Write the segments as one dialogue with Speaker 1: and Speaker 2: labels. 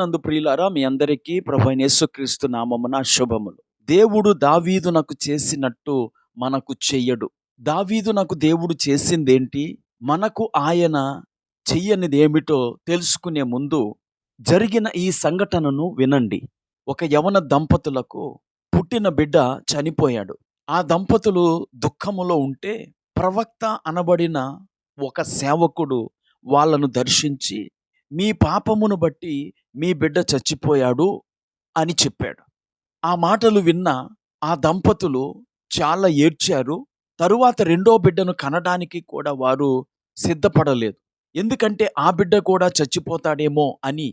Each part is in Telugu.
Speaker 1: క్రీస్తునందు ప్రియులారా, మీ అందరికీ ప్రభువైన యేసుక్రీస్తు నామమున శుభములు. దేవుడు దావీదునకు చేసినట్టు మనకు చెయ్యడు. దావీదునకు దేవుడు చేసిందేంటి, మనకు ఆయన చెయ్యనిదేమిటో తెలుసుకునే ముందు జరిగిన ఈ సంఘటనను వినండి. ఒక యవన దంపతులకు పుట్టిన బిడ్డ చనిపోయాడు. ఆ దంపతులు దుఃఖములో ఉంటే ప్రవక్త అనబడిన ఒక సేవకుడు వాళ్ళను దర్శించి, మీ పాపమును బట్టి మీ బిడ్డ చచ్చిపోయాడు అని చెప్పాడు. ఆ మాటలు విన్న ఆ దంపతులు చాలా ఏడ్చారు. తరువాత రెండో బిడ్డను కనడానికి కూడా వారు సిద్ధపడలేదు. ఎందుకంటే ఆ బిడ్డ కూడా చచ్చిపోతాడేమో అని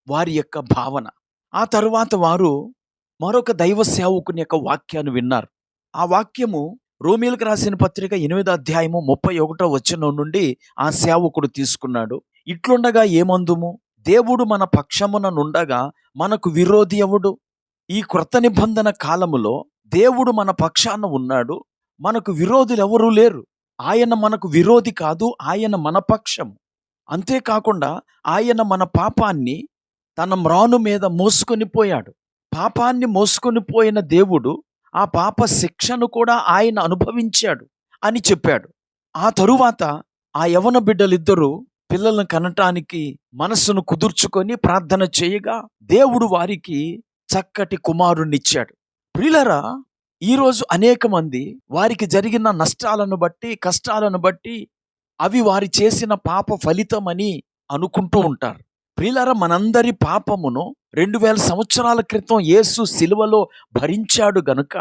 Speaker 1: వారి యొక్క భావన. ఆ తరువాత వారు మరొక దైవ సేవకుని యొక్క వాక్యాన్ని విన్నారు. ఆ వాక్యము రోమీయులకు రాసిన పత్రిక 8వ అధ్యాయము 31వ వచనం నుండి ఆ సేవకుడు తీసుకున్నాడు. ఇట్లుండగా ఏమందుము, దేవుడు మన పక్షమున నుండగా మనకు విరోధి ఎవడు? ఈ క్రొత్త నిబంధన కాలములో దేవుడు మన పక్షాన ఉన్నాడు, మనకు విరోధులు ఎవరూ లేరు. ఆయన మనకు విరోధి కాదు, ఆయన మన పక్షము. అంతేకాకుండా ఆయన మన పాపాన్ని తన మ్రాను మీద మోసుకొని పోయాడు. పాపాన్ని మోసుకొని పోయిన దేవుడు ఆ పాప శిక్షను కూడా ఆయన అనుభవించాడు అని చెప్పాడు. ఆ తరువాత ఆ యవన బిడ్డలిద్దరూ పిల్లలను కనటానికి మనస్సును కుదుర్చుకొని ప్రార్థన చేయగా దేవుడు వారికి చక్కటి కుమారుణ్ణిచ్చాడు. ప్రియులారా, ఈరోజు అనేక మంది వారికి జరిగిన నష్టాలను బట్టి, కష్టాలను బట్టి అవి వారి చేసిన పాప ఫలితమని అనుకుంటూ ఉంటారు. ప్రియులారా, మనందరి పాపమును 2000 సంవత్సరాల క్రితం యేసు సిలువలో భరించాడు గనుక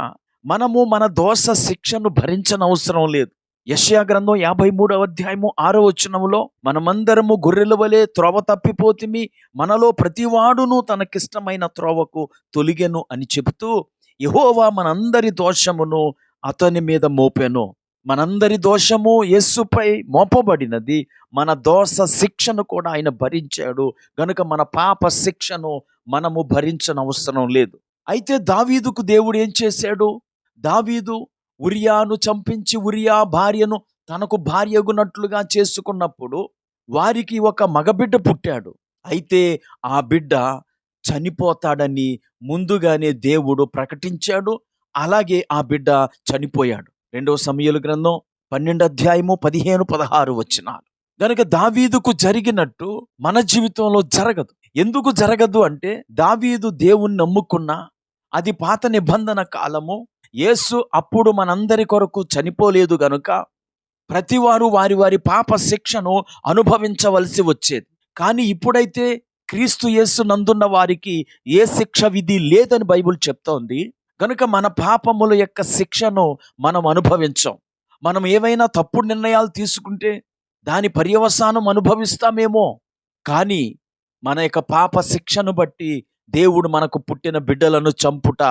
Speaker 1: మనము మన దోష శిక్షను భరించనవసరం లేదు. యెషయా గ్రంథం 53వ అధ్యాయము 6వ వచనములో, మనమందరము గొర్రెల వలె త్రోవ తప్పిపోతిమి, మనలో ప్రతివాడును తనకిష్టమైన త్రోవకు తొలిగెను అని చెబుతూ యెహోవా మనందరి దోషమును అతని మీద మోపెను. మనందరి దోషము యేసుపై మోపబడినది. మన దోష శిక్షను కూడా ఆయన భరించాడు గనుక మన పాప శిక్షను మనము భరించనవసరం లేదు. అయితే దావీదుకు దేవుడు ఏం చేశాడు? దావీదు ఉరియాను చంపించి ఉరియా భార్యను తనకు భార్యగునట్లుగా చేసుకున్నప్పుడు వారికి ఒక మగబిడ్డ పుట్టాడు. అయితే ఆ బిడ్డ చనిపోతాడని ముందుగానే దేవుడు ప్రకటించాడు. అలాగే ఆ బిడ్డ చనిపోయాడు. 2వ సమూయేలు గ్రంథం 12వ అధ్యాయము 15, 16 వచనాలు. గనుక దావీదుకు జరిగినట్టు మన జీవితంలో జరగదు. ఎందుకు జరగదు అంటే, దావీదు దేవుణ్ణి నమ్ముకున్నా, అది పాత నిబంధన కాలము. యేసు అప్పుడు మనందరి కొరకు చనిపోలేదు గనుక ప్రతివారు వారి వారి పాప శిక్షను అనుభవించవలసి వచ్చేది. కానీ ఇప్పుడైతే క్రీస్తు యేసు నందున్న వారికి ఏ శిక్ష విధి లేదని బైబిల్ చెప్తోంది. కనుక మన పాపముల యొక్క శిక్షను మనం అనుభవించాం. మనం ఏవైనా తప్పుడు నిర్ణయాలు తీసుకుంటే దాని పర్యవసానం అనుభవిస్తామేమో, కానీ మన యొక్క పాప శిక్షను బట్టి దేవుడు మనకు పుట్టిన బిడ్డలను చంపుట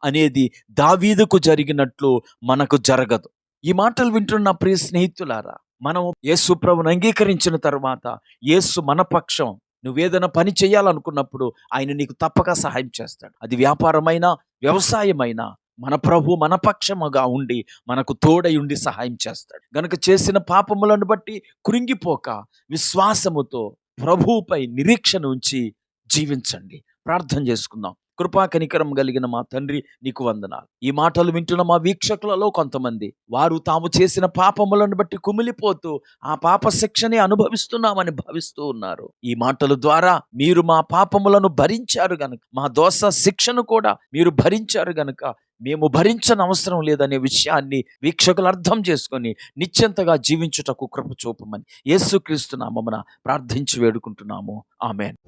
Speaker 1: అనేది దావీదుకు జరిగినట్లు మనకు జరగదు. ఈ మాటలు వింటున్న ప్రియ స్నేహితులారా, మనం యేసు ప్రభువును అంగీకరించిన తర్వాత యేసు మన పక్షం. నువ్వేదైనా పని చేయాలనుకున్నప్పుడు ఆయన నీకు తప్పక సహాయం చేస్తాడు. అది వ్యాపారమైనా, వ్యవసాయమైనా మన ప్రభు మన పక్షముగా ఉండి మనకు తోడై ఉండి సహాయం చేస్తాడు. గనుక చేసిన పాపములను బట్టి కృంగిపోక విశ్వాసముతో ప్రభువుపై నిరీక్షణ ఉంచి జీవించండి. ప్రార్థన చేసుకుందాం. కృపా కనికరం కలిగిన మా తండ్రి, నీకు వందనాలు. ఈ మాటలు వింటున్న మా వీక్షకులలో కొంతమంది వారు తాము చేసిన పాపములను బట్టి కుమిలిపోతూ ఆ పాప శిక్షని అనుభవిస్తున్నామని భావిస్తూ ఉన్నారు. ఈ మాటల ద్వారా మీరు మా పాపములను భరించారు గనుక, మా దోష శిక్షను కూడా మీరు భరించారు గనుక మేము భరించనవసరం లేదనే విషయాన్ని వీక్షకులు అర్థం చేసుకొని నిశ్చింతగా జీవించుటకు కృప చూపమని యేసుక్రీస్తు నామమున ప్రార్థించి వేడుకుంటున్నాము. ఆమేన్.